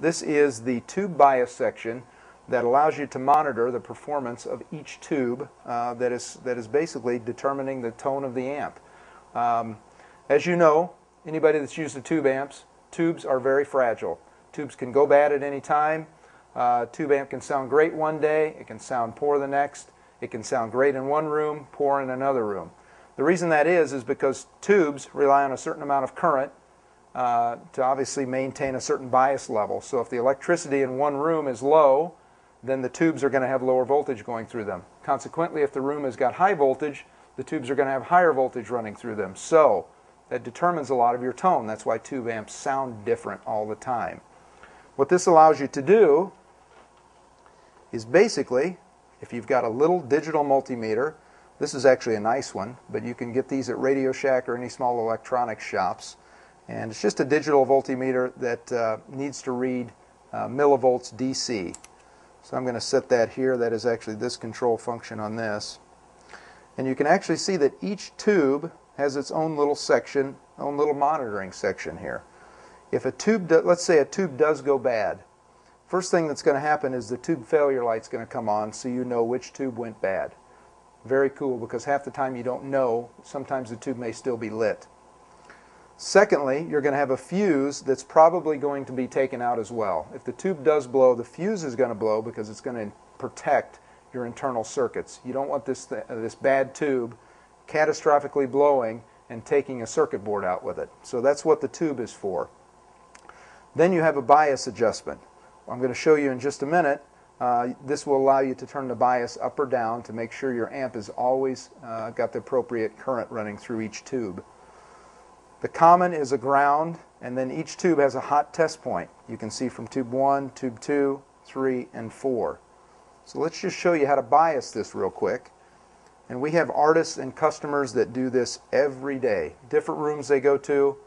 This is the tube bias section that allows you to monitor the performance of each tube that is basically determining the tone of the amp. As you know, anybody that's used the tube amps, tubes are very fragile. Tubes can go bad at any time. Tube amp can sound great one day, it can sound poor the next, it can sound great in one room, poor in another room. The reason that is because tubes rely on a certain amount of current to obviously maintain a certain bias level. So if the electricity in one room is low, then the tubes are going to have lower voltage going through them. Consequently, if the room has got high voltage, the tubes are going to have higher voltage running through them. So that determines a lot of your tone. That's why tube amps sound different all the time. What this allows you to do is basically, if you've got a little digital multimeter, this is actually a nice one, but you can get these at Radio Shack or any small electronics shops. And it's just a digital voltmeter that needs to read millivolts DC. So I'm going to set that here. That is actually this control function on this. And you can actually see that each tube has its own little section, own little monitoring section here. If a tube, let's say a tube does go bad, first thing that's going to happen is the tube failure light's going to come on so you know which tube went bad. Very cool, because half the time you don't know. Sometimes the tube may still be lit. Secondly, you're going to have a fuse that's probably going to be taken out as well. If the tube does blow, the fuse is going to blow because it's going to protect your internal circuits. You don't want this bad tube catastrophically blowing and taking a circuit board out with it. So that's what the tube is for. Then you have a bias adjustment. I'm going to show you in just a minute. This will allow you to turn the bias up or down to make sure your amp has always got the appropriate current running through each tube. The common is a ground, and then each tube has a hot test point. You can see from tube 1, tube 2, 3, and 4. So let's just show you how to bias this real quick. And we have artists and customers that do this every day. Different rooms they go to.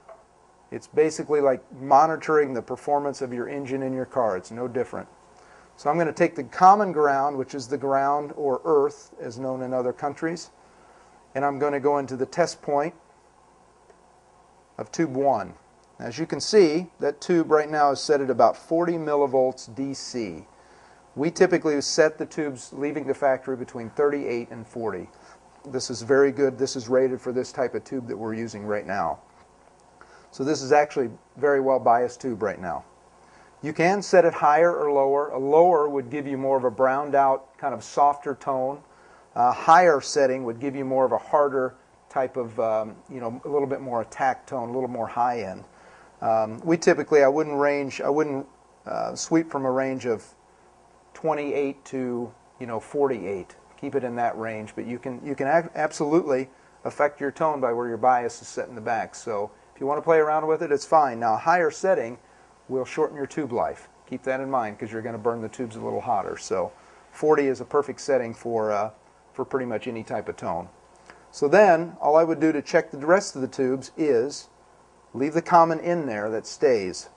It's basically like monitoring the performance of your engine in your car. It's no different. So I'm going to take the common ground, which is the ground or earth as known in other countries, and I'm going to go into the test point of tube 1. As you can see, that tube right now is set at about 40 millivolts DC. We typically set the tubes leaving the factory between 38 and 40. This is very good. This is rated for this type of tube that we're using right now. So this is actually very well biased tube right now. You can set it higher or lower. A lower would give you more of a browned out, kind of softer tone. A higher setting would give you more of a harder type of, a little bit more attack tone, a little more high end. We typically, I wouldn't sweep from a range of 28 to 48. Keep it in that range, but you can absolutely affect your tone by where your bias is set in the back. So if you want to play around with it, it's fine. Now a higher setting will shorten your tube life. Keep that in mind because you're going to burn the tubes a little hotter. So 40 is a perfect setting for pretty much any type of tone. So then all I would do to check the rest of the tubes is leave the common in there that stays.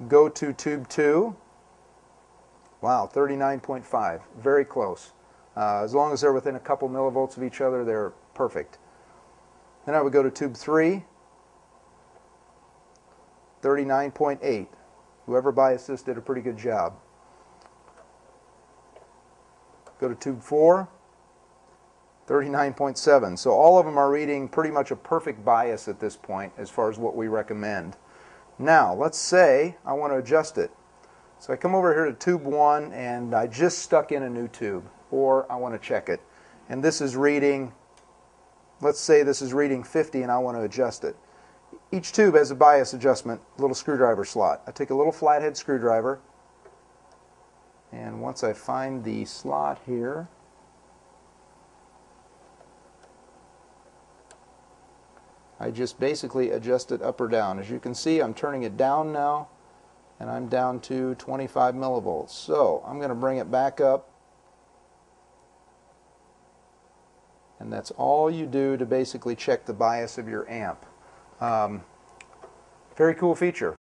Go to tube 2. Wow, 39.5. Very close. As long as they're within a couple millivolts of each other, they're perfect. Then I would go to tube 3. 39.8. Whoever biased this did a pretty good job. Go to tube 4. 39.7. So all of them are reading pretty much a perfect bias at this point as far as what we recommend. Now let's say I want to adjust it. So I come over here to tube 1 and I just stuck in a new tube, or I want to check it. And this is reading, let's say this is reading 50 and I want to adjust it. Each tube has a bias adjustment little screwdriver slot. I take a little flathead screwdriver, and once I find the slot here, I just basically adjust it up or down. As you can see, I'm turning it down now, and I'm down to 25 millivolts. So I'm going to bring it back up, and that's all you do to basically check the bias of your amp. Very cool feature.